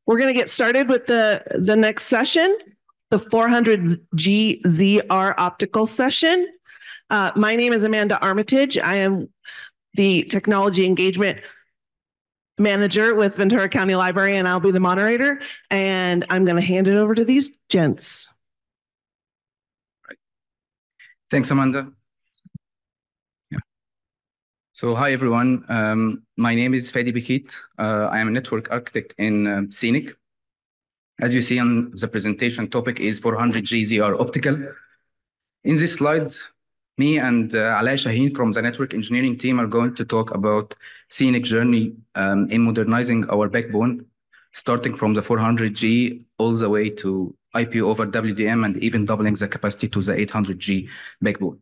We're going to get started with the next session, the 400G ZR optical session. My name is Amanda Armitage. I am the Technology Engagement Manager with Ventura County Library, and I'll be the moderator. And I'm going to hand it over to these gents. Right. Thanks, Amanda. So hi, everyone. My name is Fady Bekhit. I am a network architect in CENIC. As you see on the presentation, topic is 400G ZR optical. In this slide, me and Alaa Shaheen from the network engineering team are going to talk about CENIC journey in modernizing our backbone, starting from the 400G all the way to IP over WDM and even doubling the capacity to the 800G backbone.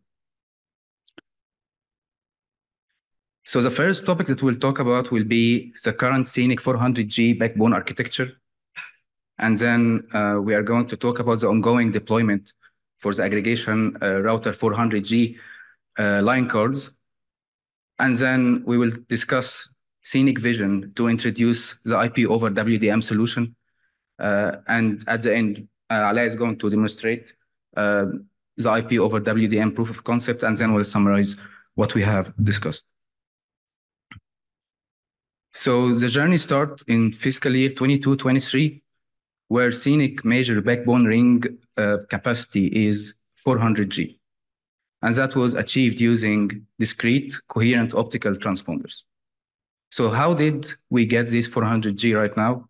So the first topic that we'll talk about will be the current CENIC 400G backbone architecture. And then we are going to talk about the ongoing deployment for the aggregation router 400G line cards. And then we will discuss CENIC vision to introduce the IP over WDM solution. And at the end, Alaa is going to demonstrate the IP over WDM proof of concept, and then we'll summarize what we have discussed. So the journey starts in fiscal year 22-23, where CENIC major backbone ring capacity is 400G. And that was achieved using discrete coherent optical transponders. So how did we get this 400G right now?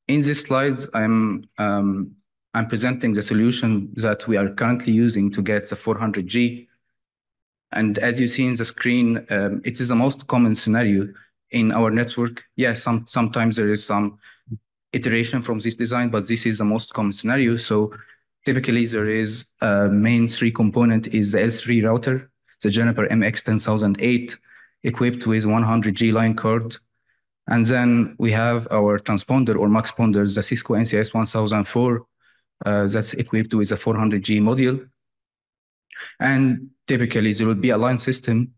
In this slide, I'm presenting the solution that we are currently using to get the 400G. And as you see in the screen, it is the most common scenario in our network. Yes, sometimes there is some iteration from this design, but this is the most common scenario. So typically there is a main three component is the L3 router, the Juniper MX10008, equipped with 100G line card. And then we have our transponder or muxponders, the Cisco NCS 1004, that's equipped with a 400G module. And typically there will be a line system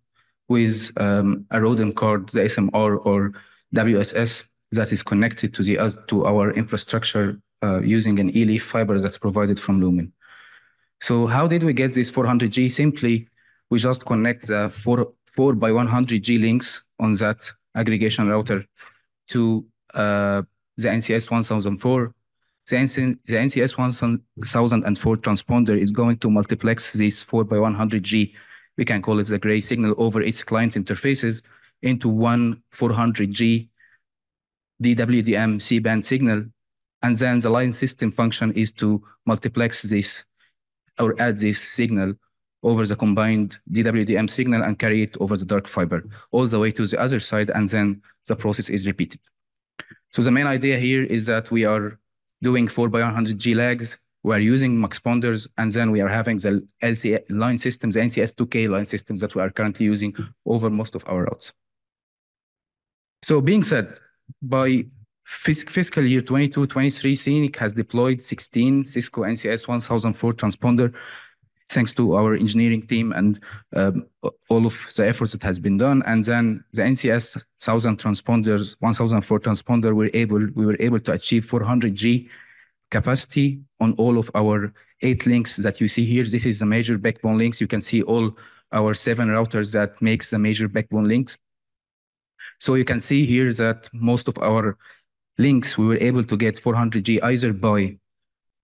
with a ROADM card, the SMR or WSS, that is connected to our infrastructure using an E-leaf fiber that's provided from Lumen. So how did we get this 400G? Simply, we just connect the 4 by 100G links on that aggregation router to the NCS 1004. The NCS 1004 transponder is going to multiplex this 4 by 100G, we can call it the gray signal, over its client interfaces into one 400G DWDM C-band signal. And then the line system function is to multiplex this or add this signal over the combined DWDM signal and carry it over the dark fiber all the way to the other side, and then the process is repeated. So the main idea here is that we are doing 4 by 100G lags, we are using muxponders, and then we are having the LC line systems, the NCS2K line systems that we are currently using over most of our routes. So being said, by fiscal year 22-23, CENIC has deployed 16 Cisco NCS 1004 transponder, thanks to our engineering team and all of the efforts that has been done. And then the NCS 1004 transponder, we were able to achieve 400G capacity on all of our 8 links that you see here. This is the major backbone links. You can see all our 7 routers that makes the major backbone links. So you can see here that most of our links, we were able to get 400G either by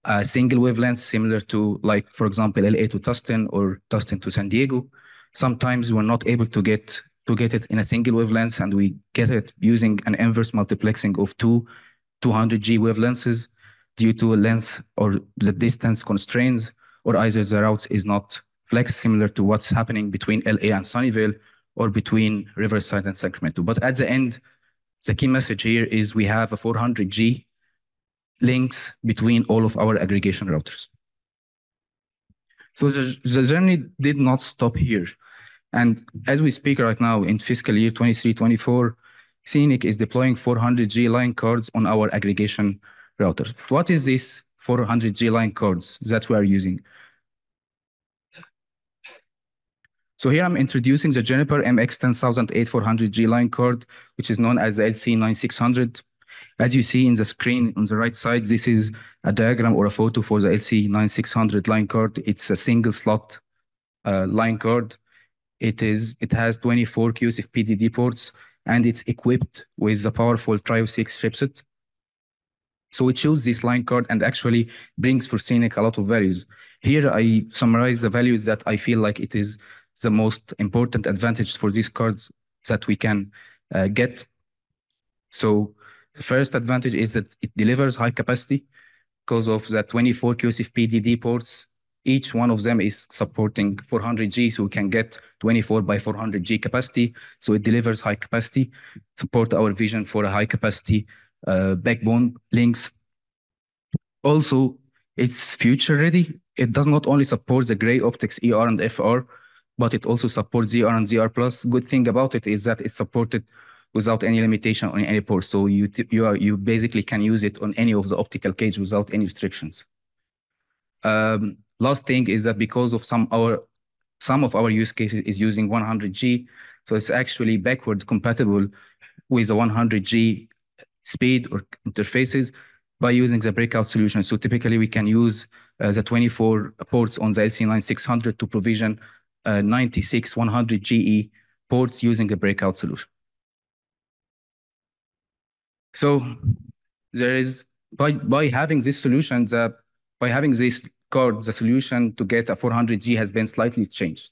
a single wavelength, similar to, like, for example, LA to Tustin or Tustin to San Diego. Sometimes we're not able to get it in a single wavelength, and we get it using an inverse multiplexing of 200G wavelengths due to a length or the distance constraints, or either the routes is not flex, similar to what's happening between LA and Sunnyvale or between Riverside and Sacramento. But at the end, the key message here is we have a 400G links between all of our aggregation routers. So the journey did not stop here. And as we speak right now in fiscal year 23-24, CENIC is deploying 400G line cards on our aggregation routers. What is this 400G line cards that we are using? So here I'm introducing the Juniper MX10008 400G line card, which is known as the LC9600. As you see in the screen on the right side, this is a diagram or a photo for the LC9600 line card. It's a single slot line card. It has 24 QSF PDD ports, and it's equipped with the powerful Trio 6 chipset. So it shows this line card and actually brings for CENIC a lot of values. Here I summarize the values that I feel like it is the most important advantage for these cards that we can get. So the first advantage is that it delivers high capacity because of the 24 QSF PDD ports. Each one of them is supporting 400G, so we can get 24 by 400G capacity. So it delivers high capacity, support our vision for a high capacity backbone links. Also, it's future ready. It does not only support the gray optics ER and FR, but it also supports ZR and ZR+. Good thing about it is that it's supported without any limitation on any port. So you basically can use it on any of the optical cage without any restrictions. Last thing is that because of some of our use cases is using 100G, so it's actually backward compatible with the 100G speed or interfaces by using the breakout solution. So typically we can use the 24 ports on the LC9600 to provision 96 100GE ports using a breakout solution. So there is, by having this solution, by having this card, the solution to get a 400G has been slightly changed.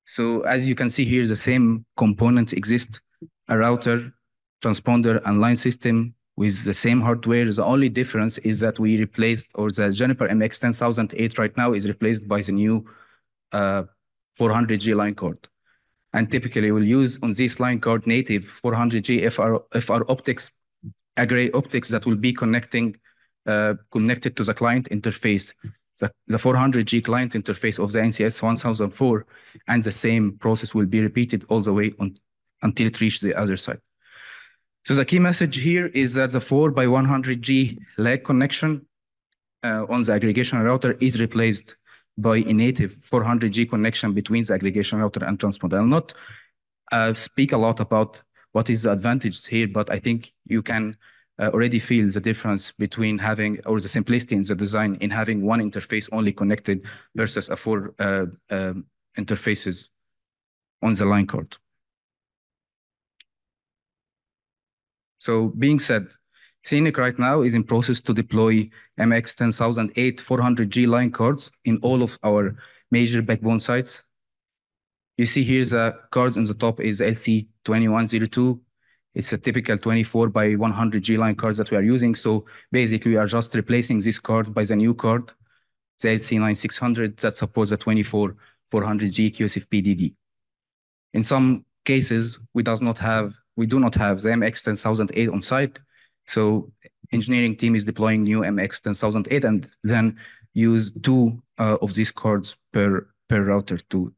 So as you can see here, the same components exist, a router, transponder, and line system with the same hardware. The only difference is that we replaced, or the Juniper MX10008 right now is replaced by the new 400G line card. And typically we'll use on this line card native 400G FR optics, a gray optics that will be connected to the client interface, the 400G client interface of the NCS 1004, and the same process will be repeated all the way until it reaches the other side. So the key message here is that the 4x100G lag connection on the aggregation router is replaced by a native 400G connection between the aggregation router and transponder. I'll not speak a lot about what is the advantage here, but I think you can already feel the difference between having, or the simplicity in the design in having one interface only connected versus a four interfaces on the line card. So being said, CENIC right now is in process to deploy MX10008 400G line cards in all of our major backbone sites. You see here the cards on the top is LC2102. It's a typical 24 by 100G line cards that we are using. So basically we are just replacing this card by the new card, the LC9600 that supports the 24 400G QSF PDD. In some cases, we do not have the MX10008 on site. So engineering team is deploying new MX10008 and then use two of these cards per router to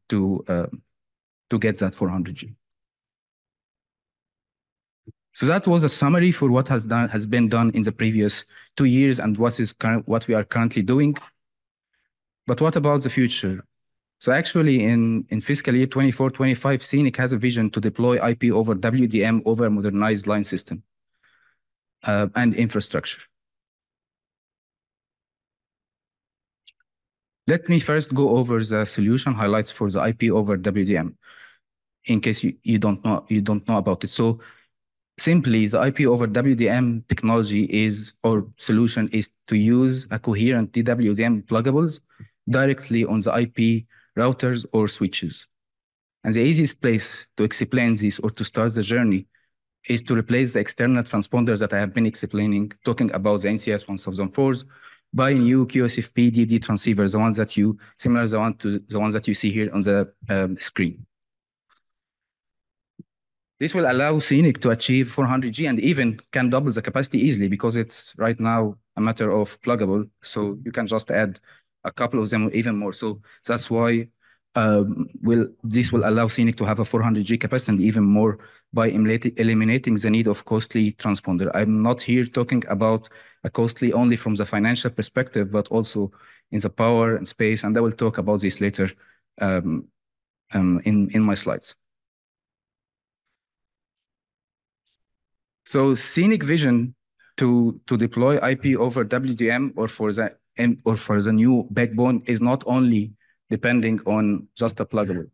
get that 400G. So that was a summary for what has been done in the previous 2 years and what we are currently doing. But what about the future? So actually in fiscal year 24-25, CENIC has a vision to deploy IP over WDM over a modernized line system and infrastructure. Let me first go over the solution highlights for the IP over WDM, in case you don't know about it. So simply, the IP over WDM technology or solution is to use a coherent DWDM pluggables directly on the IP routers or switches. And the easiest place to explain this or to start the journey is to replace the external transponders that I have been explaining, talking about the NCS 1004s, by new QSF PDD transceivers, the ones that you see here on the screen. This will allow CENIC to achieve 400G and even can double the capacity easily because it's right now a matter of pluggable. So you can just add a couple of them or even more. So that's why this will allow CENIC to have a 400G capacity and even more by eliminating the need of costly transponder. I'm not here talking about a costly only from the financial perspective, but also in the power and space. And I will talk about this later in my slides. So CENIC vision to deploy IP over WDM or for the new backbone is not only depending on just a pluggable.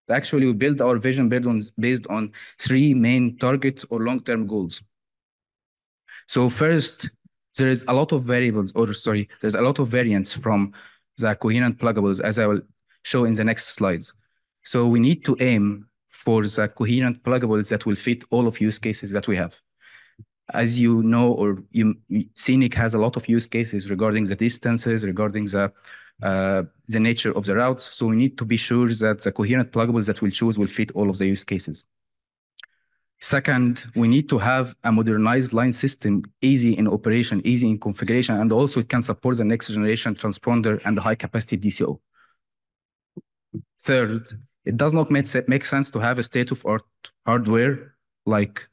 Actually, we build our vision based on three main targets or long-term goals. So first, there is a lot of variables, or sorry, there's a lot of variants from the coherent pluggables, as I will show in the next slides. So we need to aim for the coherent pluggables that will fit all of use cases that we have. As you know, CENIC has a lot of use cases regarding the distances, regarding the nature of the routes. So we need to be sure that the coherent pluggables that we'll choose will fit all of the use cases. Second, we need to have a modernized line system, easy in operation, easy in configuration, and also it can support the next generation transponder and the high capacity DCO. Third, it does not make sense to have a state-of-art hardware like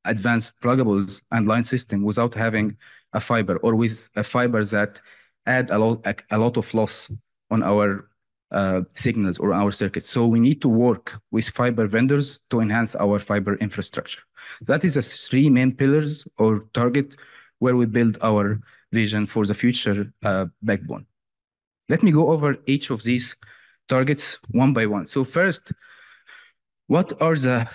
advanced pluggables and line system without having a fiber, or with a fiber that add a lot of loss on our signals or our circuits. So we need to work with fiber vendors to enhance our fiber infrastructure. That is the three main pillars or target where we build our vision for the future backbone. Let me go over each of these targets one by one. So first, what are the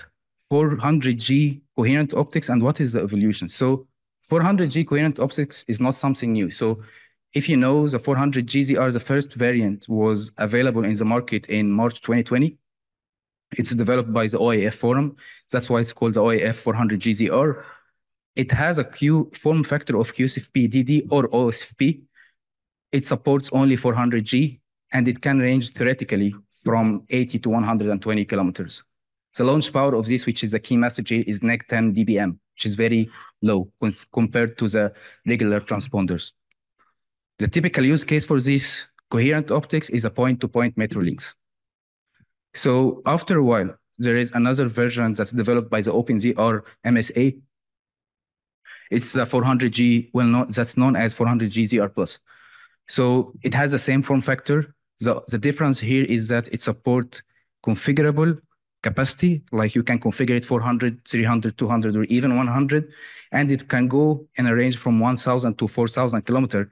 400G coherent optics and what is the evolution? So 400G coherent optics is not something new. So if you know, the 400G the first variant was available in the market in March 2020. It's developed by the OIF forum. That's why it's called the OIF 400G. It has a form factor of QSFP DD or OSFP. It supports only 400G, and it can range theoretically from 80 to 120 kilometers. The launch power of this, which is a key message here, is neg 10 dBm, which is very low compared to the regular transponders. The typical use case for this coherent optics is a point-to-point metro links. So after a while, there is another version that's developed by the OpenZR MSA. It's the 400G, that's known as 400G ZR+. So it has the same form factor. The difference here is that it supports configurable capacity, like you can configure it 400, 300, 200, or even 100, and it can go in a range from 1,000 to 4,000 kilometers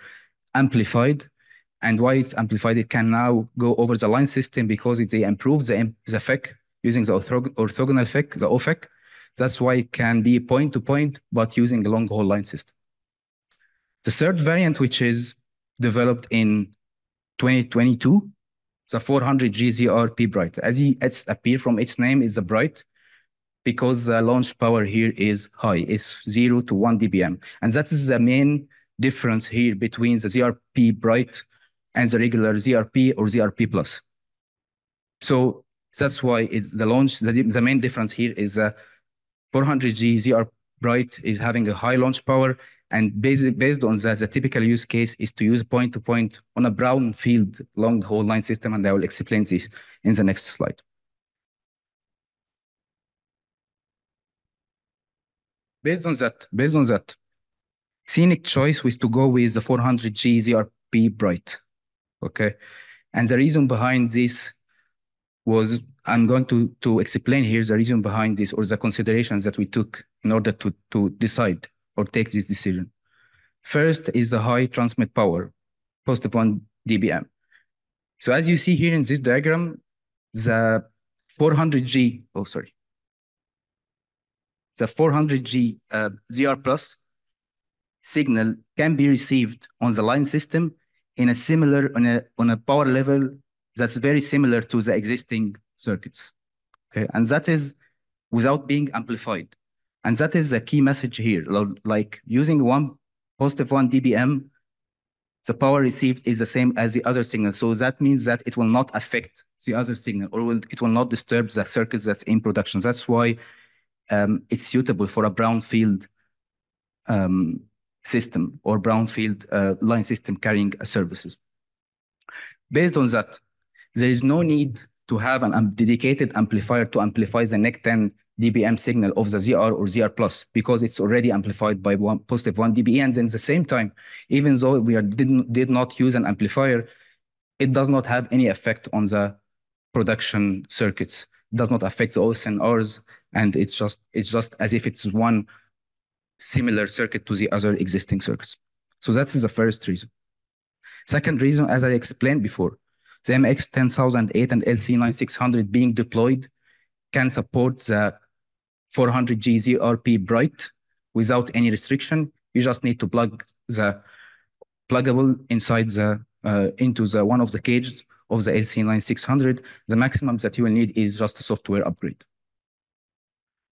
amplified. And why it's amplified, it can now go over the line system because they improve the FEC using the orthogonal FEC, the OFEC. That's why it can be point-to-point, but using a long-haul line system. The third variant, which is developed in 2022, the 400G ZR P-Bright. As it's appear from its name, is a bright because the launch power here is high. It's 0 to 1 dBm. And that is the main difference here between the ZRP Bright and the regular ZRP or ZRP+. So that's why it's the launch. The main difference here is 400G ZR Bright is having a high launch power, and based on that, the typical use case is to use point-to-point on a brownfield long-haul line system, and I will explain this in the next slide. Based on that, CENIC choice was to go with the 400G ZRP Bright, okay? And the reason behind this was, I'm going to explain here the reason behind this, or the considerations that we took in order to decide or take this decision. First is the high transmit power, positive 1 dBm. So as you see here in this diagram, the 400G ZR+ signal can be received on the line system in a similar, on a power level that's very similar to the existing circuits, okay? And that is without being amplified. And that is the key message here. Like using positive 1 dBm, the power received is the same as the other signal. So that means that it will not affect the other signal, or it will not disturb the circuits that's in production. That's why it's suitable for a brownfield system or brownfield line system carrying services. Based on that, there is no need to have a dedicated amplifier to amplify the neg 10 dBm signal of the ZR or ZR+, because it's already amplified by positive 1 dB. And at the same time, even though we did not use an amplifier, it does not have any effect on the production circuits. It does not affect the OSNRs, and it's just as if it's one similar circuit to the other existing circuits. So that's the first reason. Second reason, as I explained before, the MX 10008 and LC 9600 being deployed can support the 400G ZRP bright without any restriction. You just need to plug the pluggable inside the into the one of the cages of the LC 9600. The maximum that you will need is just a software upgrade.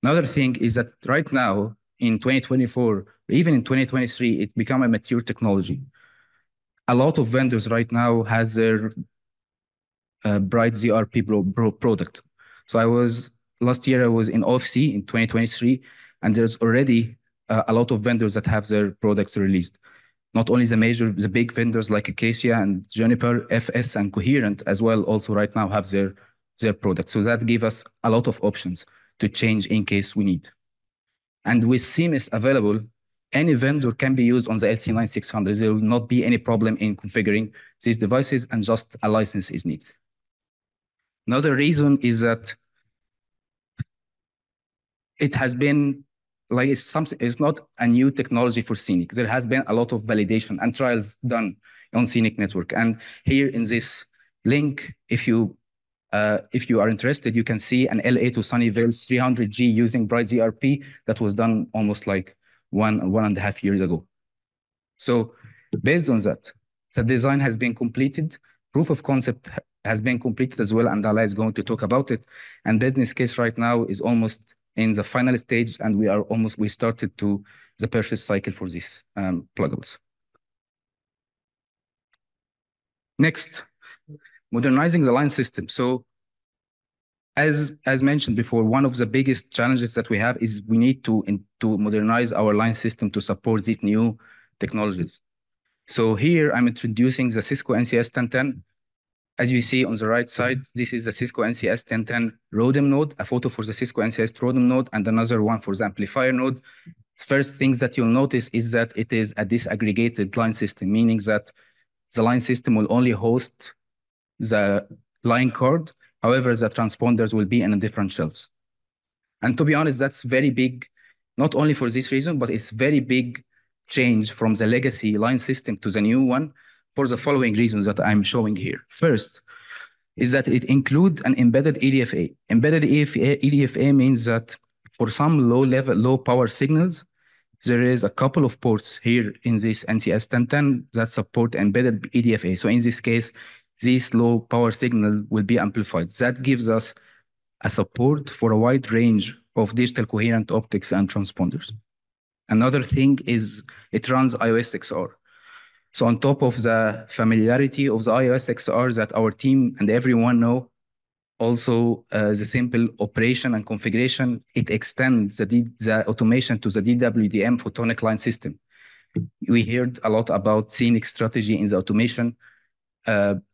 Another thing is that right now in 2024, even in 2023, it become a mature technology. A lot of vendors right now has their bright ZRP product. So last year I was in OFC in 2023, and there's already a lot of vendors that have their products released. Not only the big vendors like Acacia and Juniper, FS and Coherent as well also right now have their products. So that gives us a lot of options to change in case we need. And with CMIS available, any vendor can be used on the LC9600. There will not be any problem in configuring these devices, and just a license is needed. Another reason is that it has been like it's not a new technology for CENIC. There has been a lot of validation and trials done on CENIC network. And here in this link, if you are interested, you can see an LA to Sunnyvale 300G using Bright ZRP that was done almost like one and a half years ago. So based on that, the design has been completed. Proof of concept has been completed as well, and Alaa is going to talk about it. And business case right now is almost in the final stage, and we started to the purchase cycle for these pluggables. Next, modernizing the line system. So as mentioned before, one of the biggest challenges that we have is we need to modernize our line system to support these new technologies. So here I'm introducing the Cisco NCS 1010. As you see on the right side, this is the Cisco NCS 1010 ROADM node, a photo for the Cisco NCS ROADM node, and another one for the amplifier node. First things that you'll notice is that it is a disaggregated line system, meaning that the line system will only host the line card. However, the transponders will be in different shelves. And to be honest, that's very big, not only for this reason, but it's very big change from the legacy line system to the new one for the following reasons that I'm showing here. First is that it includes an embedded EDFA. Embedded EDFA means that for some low power signals, there is a couple of ports here in this NCS 1010 that support embedded EDFA. So in this case, this low power signal will be amplified. That gives us a support for a wide range of digital coherent optics and transponders. Another thing is it runs iOS XR. So on top of the familiarity of the iOS XR that our team and everyone know, also the simple operation and configuration, it extends the automation to the DWDM photonic line system. We heard a lot about CENIC strategy in the automation.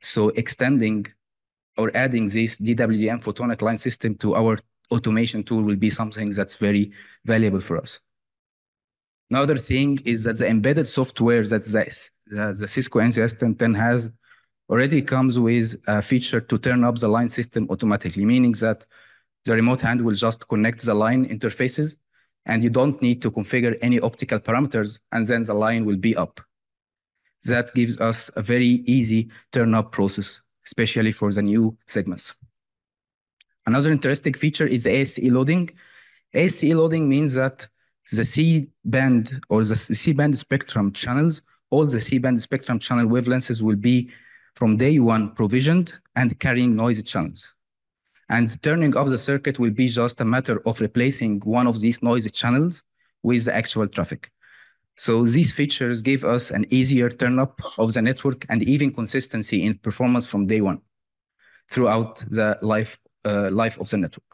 So extending or adding this DWDM photonic line system to our automation tool will be something that's very valuable for us. Another thing is that the embedded software that the Cisco NCS 1010 has already comes with a feature to turn up the line system automatically, meaning that the remote hand will just connect the line interfaces and you don't need to configure any optical parameters, and then the line will be up. That gives us a very easy turn up process, especially for the new segments. Another interesting feature is the ASE loading. ASE loading means that the C-band or the C-band spectrum channels, all the C-band spectrum channel wavelengths will be from day one provisioned and carrying noisy channels. And turning up the circuit will be just a matter of replacing one of these noisy channels with the actual traffic. So these features give us an easier turn up of the network and even consistency in performance from day one throughout the life of the network.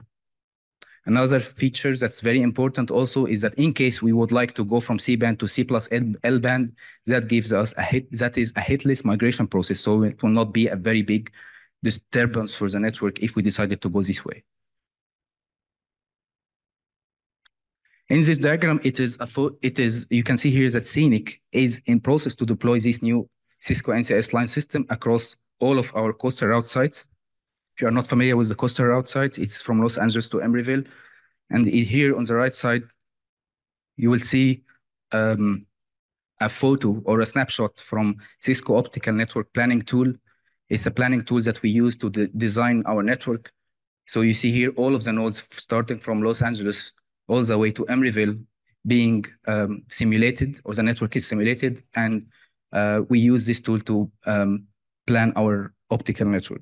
Another feature that's very important also is that in case we would like to go from C-band to C+L band, that gives us that is a hitless migration process. So it will not be a very big disturbance for the network if we decided to go this way. In this diagram, you can see here that CENIC is in process to deploy this new Cisco NCS line system across all of our coastal route sites. If you are not familiar with the coastal route site, it's from Los Angeles to Emeryville. And here on the right side, you will see a photo or a snapshot from Cisco Optical Network Planning Tool. It's a planning tool that we use to design our network. So you see here all of the nodes starting from Los Angeles all the way to Emeryville being simulated, or the network is simulated, and we use this tool to plan our optical network.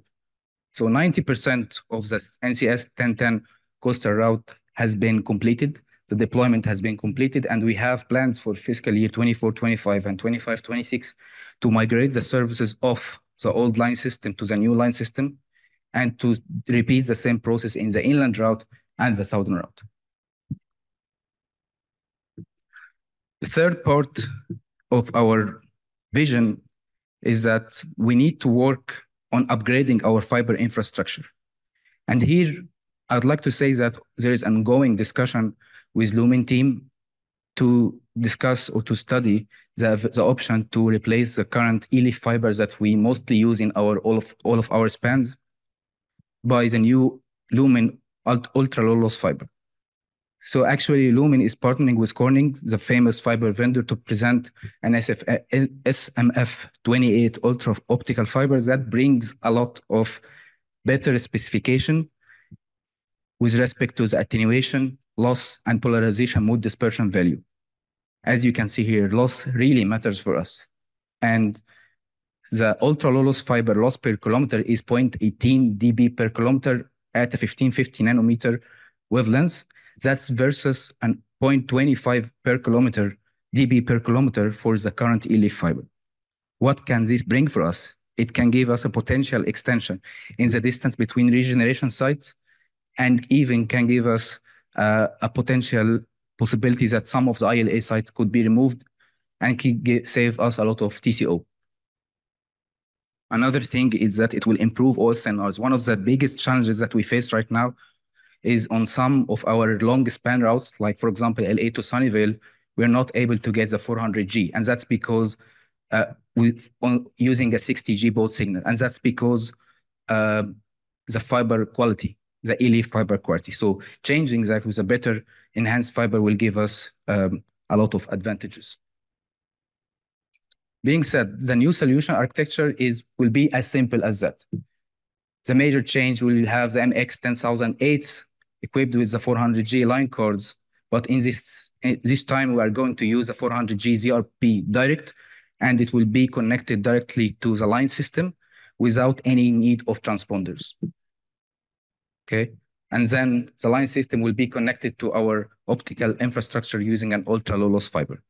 So 90% of the NCS 1010 coastal route has been completed. The deployment has been completed, and we have plans for fiscal year 24-25 and 25-26 to migrate the services of the old line system to the new line system, and to repeat the same process in the inland route and the southern route. The third part of our vision is that we need to work on upgrading our fiber infrastructure. And here, I'd like to say that there is an ongoing discussion with Lumen team to discuss or to study the option to replace the current E-leaf fibers that we mostly use in all of our spans by the new Lumen ultra low loss fiber. So actually, Lumen is partnering with Corning, the famous fiber vendor, to present an SMF28 ultra optical fiber that brings a lot of better specification with respect to the attenuation, loss, and polarization mode dispersion value. As you can see here, loss really matters for us. And the ultra low loss fiber loss per kilometer is 0.18 dB per kilometer at a 1550 nanometer wavelength. That's versus an 0.25 per kilometer dB per kilometer for the current E-leaf fiber. What can this bring for us? It can give us a potential extension in the distance between regeneration sites, and even can give us a potential possibility that some of the ILA sites could be removed and save us a lot of TCO. Another thing is that it will improve OSNRs. One of the biggest challenges that we face right now is on some of our long span routes, like for example, LA to Sunnyvale, we're not able to get the 400G. And that's because using a 60G baud signal. And that's because the fiber quality, the E-leaf fiber quality. So changing that with a better enhanced fiber will give us a lot of advantages. Being said, the new solution architecture will be as simple as that. The major change will have the MX 10008 equipped with the 400G line cards, but in this time we are going to use the 400G ZRP direct, and it will be connected directly to the line system without any need of transponders. Okay, and then the line system will be connected to our optical infrastructure using an ultra low loss fiber.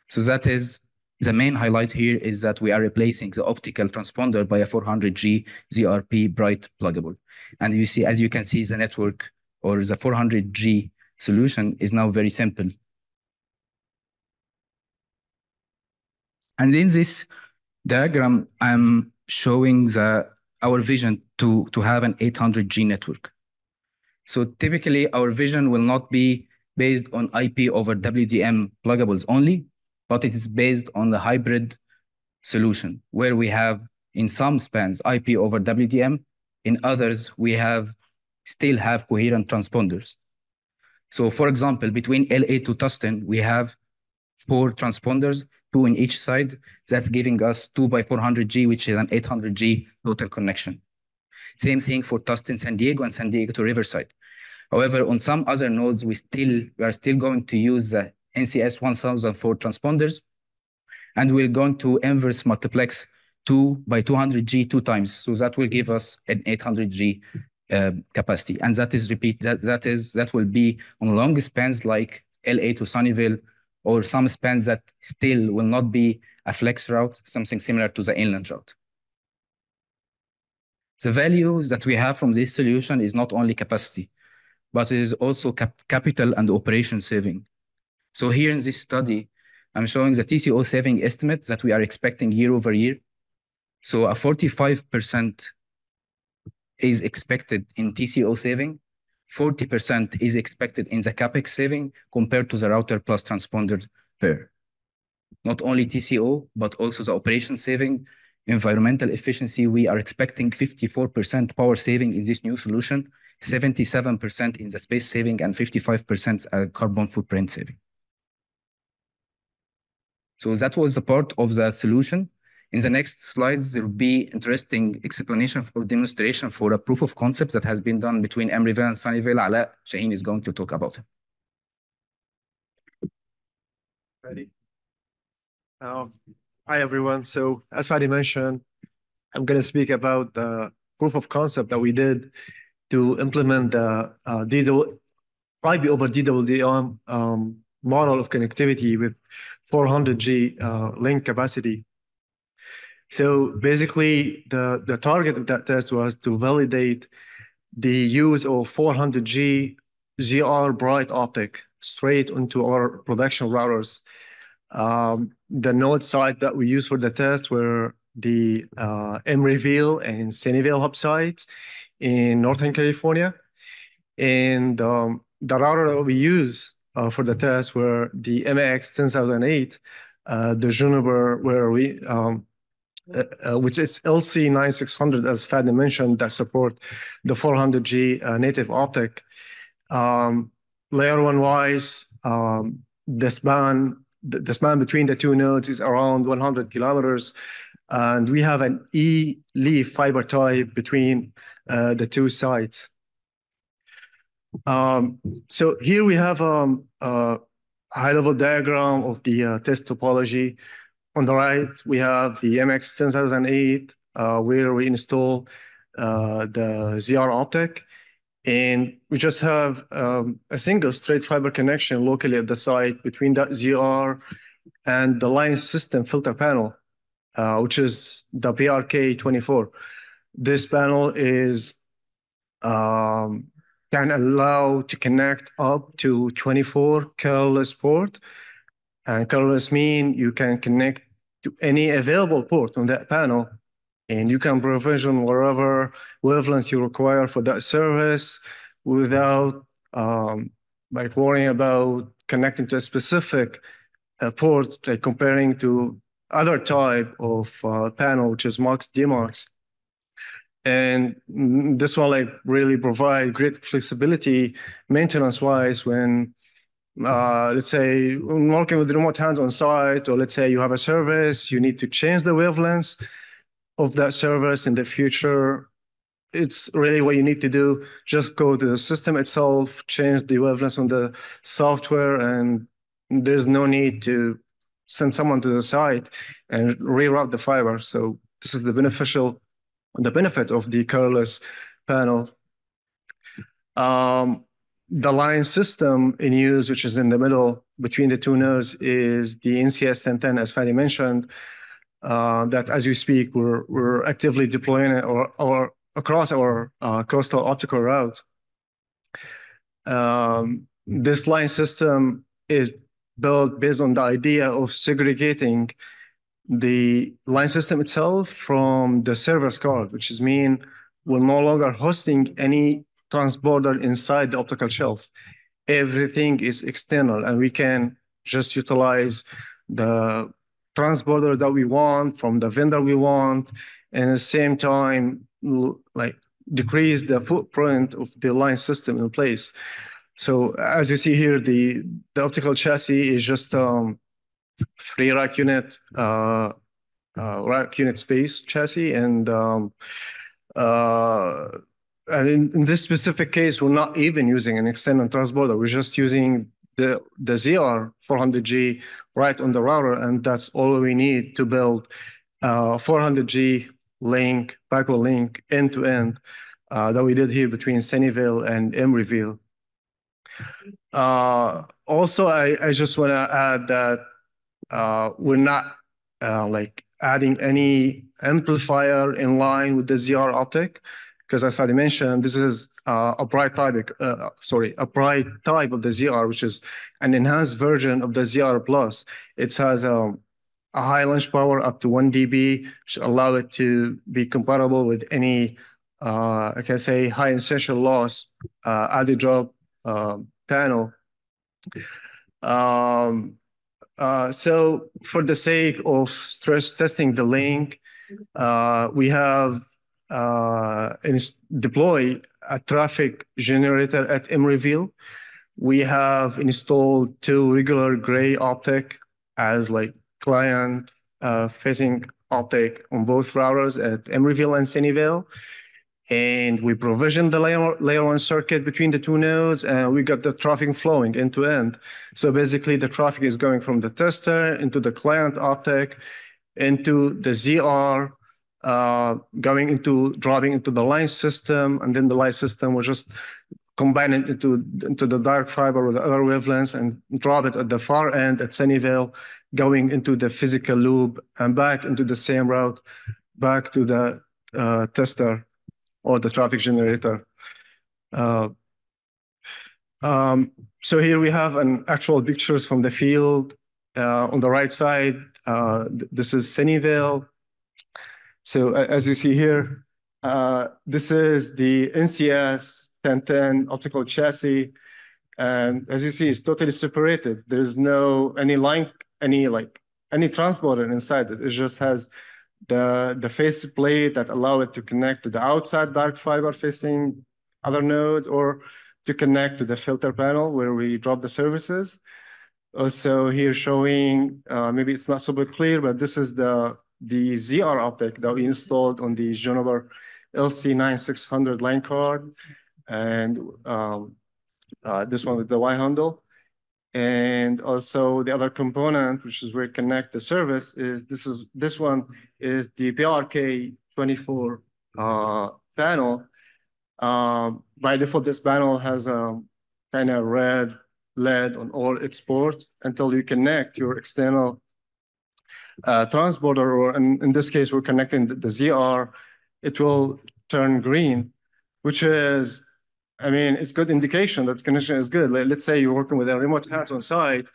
So that is the main highlight here, is that we are replacing the optical transponder by a 400G ZRP bright pluggable. And you see, as you can see, the network or the 400G solution is now very simple. And in this diagram, I'm showing our vision to have an 800G network. So typically, our vision will not be based on IP over WDM pluggables only, but it is based on the hybrid solution, where we have, in some spans, IP over WDM. In others, we still have coherent transponders. So for example, between LA to Tustin, we have 4 transponders, 2 in each side. That's giving us 2 by 400G, which is an 800G total connection. Same thing for Tustin, San Diego, and San Diego to Riverside. However, on some other nodes, we are still going to use the NCS 1004 transponders, and we're going to inverse multiplex 2 by 200G 2 times. So that will give us an 800G capacity. And that will be on long spans like LA to Sunnyvale, or some spans that still will not be a flex route, something similar to the inland route. The values that we have from this solution is not only capacity, but it is also capital and operation saving. So here in this study, I'm showing the TCO saving estimate that we are expecting year over year. So a 45% is expected in TCO saving, 40% is expected in the CapEx saving compared to the router plus transponder pair. Not only TCO, but also the operation saving, environmental efficiency. We are expecting 54% power saving in this new solution, 77% in the space saving, and 55% carbon footprint saving. So that was the part of the solution. In the next slides, there will be interesting explanation or demonstration for a proof of concept that has been done between Emeryville and Sunnyvale. Alaa, Shaheen is going to talk about it. Ready? Hi, everyone. So as Fady mentioned, I'm going to speak about the proof of concept that we did to implement the IP over DWDM model of connectivity with 400G link capacity. So basically, the target of that test was to validate the use of 400G ZR bright optic straight into our production routers. The node site that we used for the test were the Emeryville and CENIC hub sites in Northern California. And the router that we use for the test were the MX 10008, the Juniper, where we which is LC9600, as Fady mentioned, that support the 400G native optic. Layer one wise, the span between the two nodes is around 100 kilometers, and we have an E-leaf fiber type between the two sites. So here we have a high-level diagram of the test topology. On the right, we have the MX 10008, where we install the ZR optic. And we just have a single straight fiber connection locally at the site between that ZR and the line system filter panel, which is the PRK24. This panel is can allow to connect up to 24 colorless port. And colorless mean you can connect to any available port on that panel, and you can provision whatever wavelengths you require for that service without like worrying about connecting to a specific port, like comparing to other type of panel, which is MUX, DMUX. And this will like really provide great flexibility maintenance-wise when let's say working with remote hands on site, or let's say you have a service, you need to change the wavelengths of that service in the future. It's really what you need to do. Just go to the system itself, change the wavelengths on the software, and there's no need to send someone to the site and reroute the fiber. So this is the benefit of the colorless panel. The line system in use, which is in the middle between the two nodes, is the NCS 1010, as Fady mentioned, that as we speak, we're actively deploying it or across our coastal optical route. This line system is built based on the idea of segregating the line system itself from the service card, which is mean we're no longer hosting any transborder inside the optical shelf. Everything is external, and we can just utilize the transborder that we want from the vendor we want, and at the same time, like decrease the footprint of the line system in place. So as you see here, the optical chassis is just free rack unit space chassis, and in this specific case, we're not even using an external transborder. We're just using the ZR 400G right on the router, and that's all we need to build 400G link, backhaul link, end-to-end that we did here between Sunnyvale and Emeryville. Also, I just want to add that we're not like adding any amplifier in line with the ZR optic, because as Fady mentioned, this is a bright type of the ZR, which is an enhanced version of the ZR Plus. It has a high launch power up to 1 dB, which allow it to be compatible with any, I can say, high insertion loss added drop panel. So for the sake of stress testing the link, we have deploy a traffic generator at Emeryville. We have installed 2 regular gray optic as like client facing optic on both routers at Emeryville and Sunnyvale. And we provisioned the layer one circuit between the two nodes, and we got the traffic flowing end to end. So basically, the traffic is going from the tester into the client optic, into the ZR, dropping into the line system, and then the line system will just combine it into the dark fiber with the other wavelengths and drop it at the far end at Sunnyvale, going into the physical loop and back into the same route, back to the tester or the traffic generator. So here we have an actual pictures from the field. On the right side, this is Sunnyvale. So as you see here, this is the NCS 1010 optical chassis. And as you see, it's totally separated. There's no any transporter inside it. It just has the face plate that allow it to connect to the outside dark fiber facing other node, or to connect to the filter panel where we drop the services. Also here showing, maybe it's not super clear, but this is the ZR optic that we installed on the Juniper LC9600 line card. And this one with the Y handle. And also the other component, which is where we connect the service, is this one is the PRK24 panel. By default, this panel has a kind of red LED on all its ports until you connect your external transporter, or in this case, we're connecting the ZR, it will turn green, which is, I mean, it's good indication that connection is good. Let's say you're working with a remote hat on site,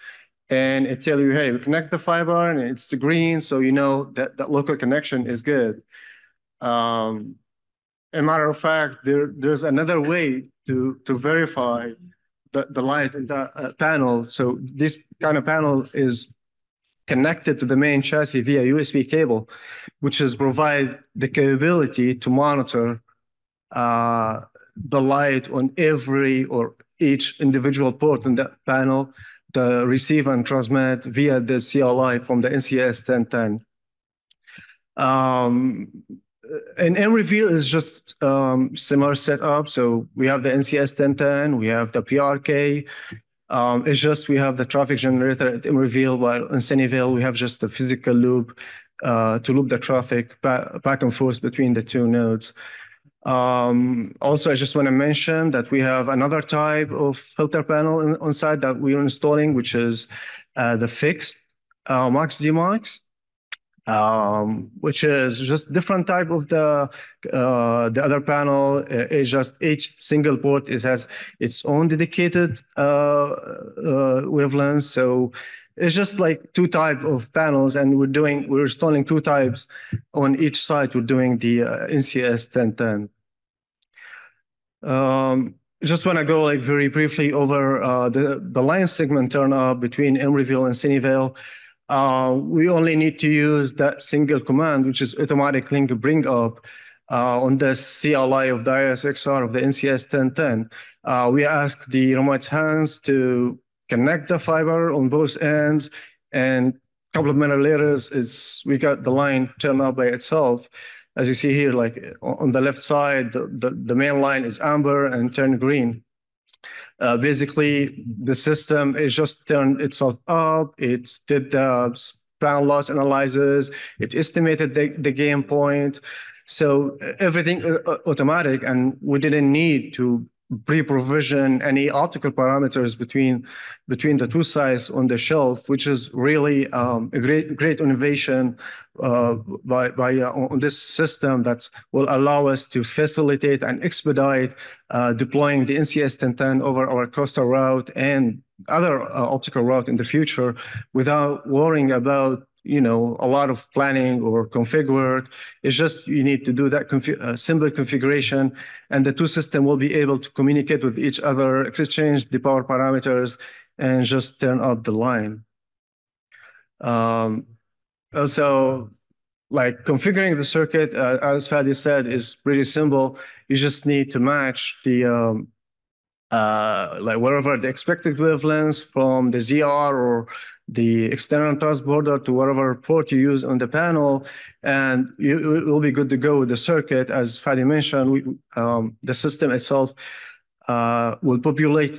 and it tell you, hey, we connect the fiber, and it's the green, so you know that that local connection is good. As a matter of fact, there's another way to verify the light in the panel. So this kind of panel is connected to the main chassis via USB cable, which is provide the capability to monitor the light on every or each individual port in that panel, the receive and transmit via the CLI from the NCS 1010. And Emeryville is just similar setup. So we have the NCS 1010, we have the PRK. It's just we have the traffic generator at Emeryville, while in Sunnyvale we have just the physical loop to loop the traffic back and forth between the two nodes. Also, I just want to mention that we have another type of filter panel on site that we are installing, which is the fixed max DMAX, which is just different type of the other panel. It's just each single port has its own dedicated wavelength. So it's just like two types of panels, and we're installing two types on each side. We're doing the NCS 1010. Just want to go like very briefly over the line segment turn up between Emeryville and Sunnyvale. We only need to use that single command, which is automatic link bring up on the CLI of the ISXR of the NCS 1010. We ask the remote hands to connect the fiber on both ends, and a couple of minutes later, we got the line turned up by itself. As you see here, like on the left side, the main line is amber and turned green. Basically, the system is just turned itself up. It did the span loss analysis. It estimated the gain point. So everything automatic, and we didn't need to pre-provision any optical parameters between the two sites on the shelf, which is really a great innovation on this system that will allow us to facilitate and expedite deploying the NCS 1010 over our coastal route and other optical route in the future without worrying about a lot of planning or config work. It's just you need to do that simple configuration, and the two systems will be able to communicate with each other, exchange the power parameters, and just turn up the line. Also, like configuring the circuit, as Fady said, is pretty simple. You just need to match the like wherever the expected wavelengths from the ZR or the external transborder to whatever port you use on the panel, and it will be good to go with the circuit. As Fady mentioned, the system itself will pre-populate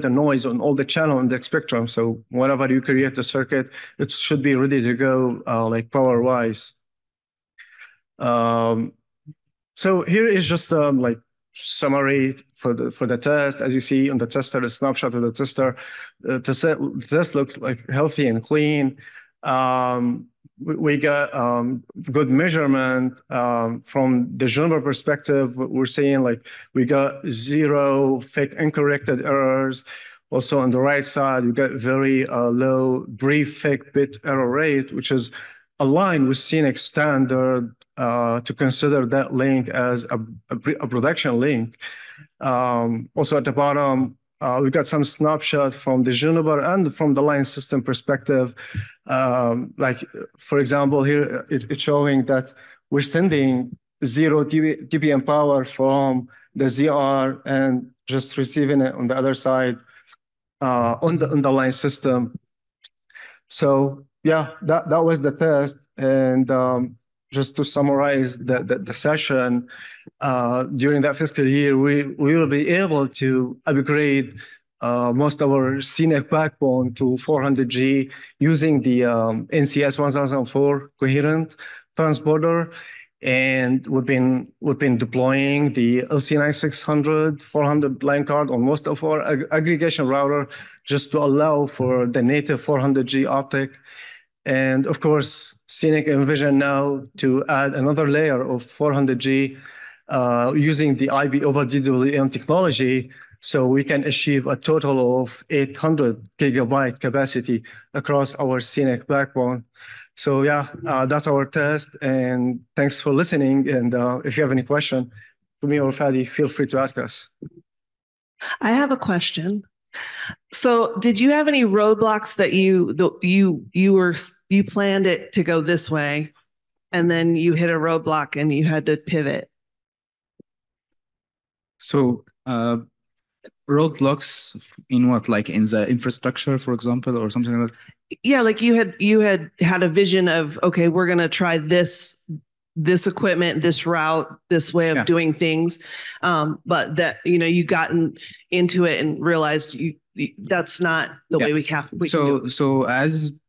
a noise on all the channel in the spectrum. So whenever you create the circuit, it should be ready to go, like power-wise. So here is just like summary for the test. As you see on the tester, the snapshot of the tester, the test looks like healthy and clean. We got good measurement from the Juniper perspective. We're saying like we got 0 fake uncorrected errors. Also on the right side, we got very low brief fake bit error rate, which is aligned with CENIC standard to consider that link as a production link. Also at the bottom, we got some snapshot from the Juniper and from the line system perspective. Like, for example, here it's showing that we're sending 0 dBm power from the ZR and just receiving it on the other side on the line system. So yeah, that was the test. And just to summarize the session, during that fiscal year, we will be able to upgrade most of our CENIC backbone to 400G using the NCS 1004 coherent transporter. And we've been deploying the LC9600 400 line card on most of our aggregation router just to allow for the native 400G optic. And of course, CENIC envision now to add another layer of 400G using the IP over DWDM technology, so we can achieve a total of 800 gigabyte capacity across our CENIC backbone. So yeah, that's our test, and thanks for listening. And if you have any question to me or Fady, feel free to ask us. I have a question. So did you have any roadblocks that you planned it to go this way, and then you hit a roadblock and you had to pivot? So roadblocks in what, like in the infrastructure, for example, or something like that? Yeah, like you had a vision of, okay, we're going to try this equipment, this route, this way of doing things, but that you gotten into it and realized that's not the way we have. So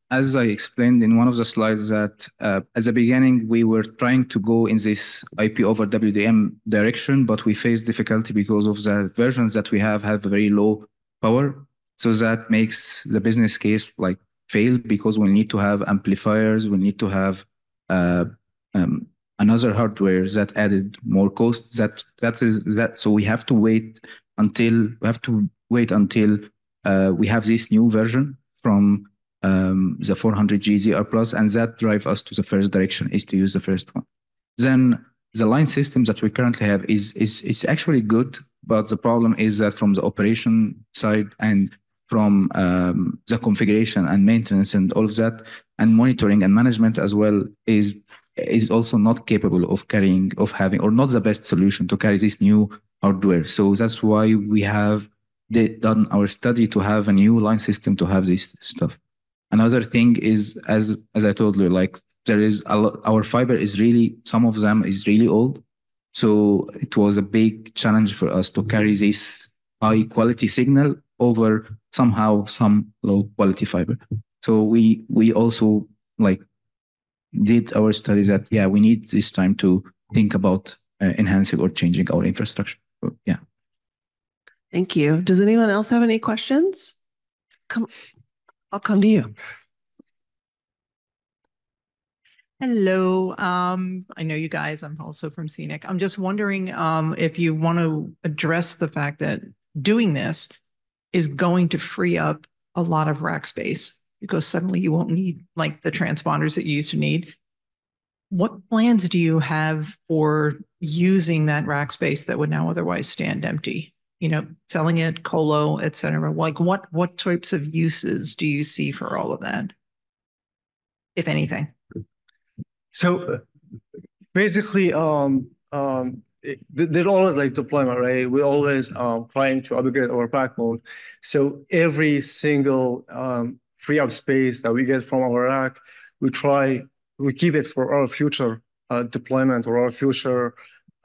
as I explained in one of the slides, that at the beginning we were trying to go in this IP over WDM direction, but we faced difficulty because of the versions that we have very low power. So that makes the business case like fail, because we need to have amplifiers, we need to have another hardware that added more costs. So we have to wait until we have this new version from the 400G ZR Plus, and that drive us to the first direction, is to use the first one. Then the line system that we currently have is actually good, but the problem is that from the operation side and from the configuration and maintenance and all of that, and monitoring and management as well, is also not capable of having, or not the best solution to carry this new hardware. So that's why we have done our study to have a new line system to have this stuff. Another thing is, as I told you, like there is our fiber is really, some of them is really old. So it was a big challenge for us to carry this high quality signal over somehow some low quality fiber. So we also like did our study that, yeah, we need this time to think about enhancing or changing our infrastructure. So, yeah. Thank you. Does anyone else have any questions? I'll come to you. Hello. I know you guys. I'm also from CENIC. I'm just wondering if you want to address the fact that doing this is going to free up a lot of rack space, because suddenly you won't need like the transponders that you used to need. What plans do you have for using that rack space that would now otherwise stand empty? Selling it, colo, et cetera. Like what types of uses do you see for all of that, if anything? So basically, they're always like deployment, right? We're always trying to upgrade our backbone. So every single free up space that we get from our rack, we keep it for our future deployment or our future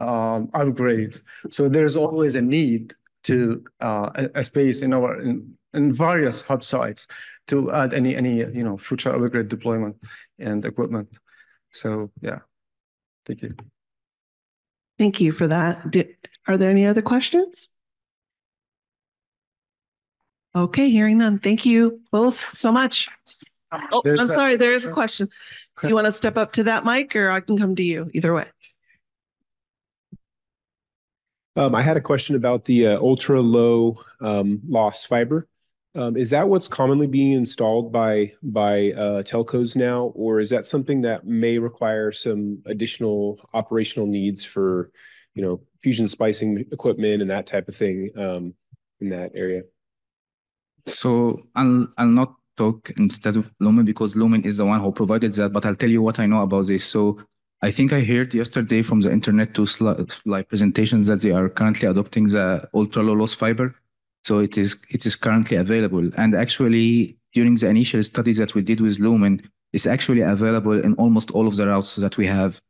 upgrades. So there's always a need to a space in our in various hub sites to add any future upgrade deployment and equipment. So yeah, thank you. Thank you for that. Are there any other questions? Okay, hearing none. Thank you both so much. Oh, I'm sorry, there is a question. Do you want to step up to that mic, or I can come to you? Either way. I had a question about the ultra low loss fiber. Is that what's commonly being installed by telcos now, or is that something that may require some additional operational needs for, fusion splicing equipment and that type of thing in that area? So I'll not talk instead of Lumen because Lumen is the one who provided that, but I'll tell you what I know about this. So I think I heard yesterday from the internet to slide presentations that they are currently adopting the ultra low loss fiber. So it is currently available. And actually, during the initial studies that we did with Lumen, it's actually available in almost all of the routes that we have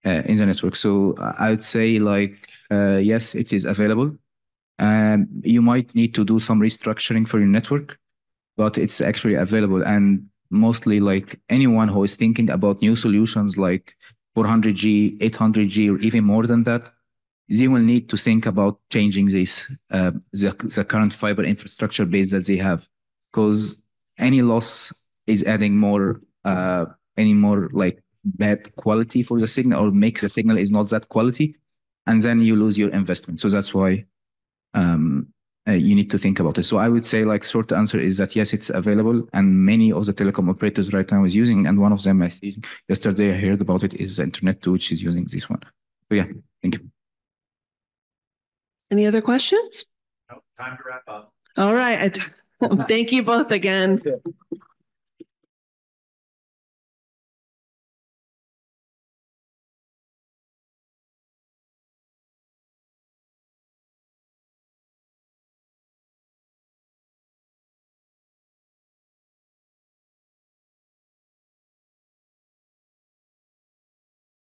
in the network. So I would say yes, it is available. You might need to do some restructuring for your network, but it's actually available. And mostly anyone who is thinking about new solutions like 400G, 800G, or even more than that, they will need to think about changing the current fiber infrastructure base that they have, because any loss is adding more bad quality for the signal, or makes the signal is not that quality, and then you lose your investment. So that's why you need to think about it. So I would say short answer is that yes, it's available, and many of the telecom operators right now is using, and one of them I think yesterday I heard about it is Internet2, which is using this one. So yeah, thank you. Any other questions? No, time to wrap up. All right. Thank you both again.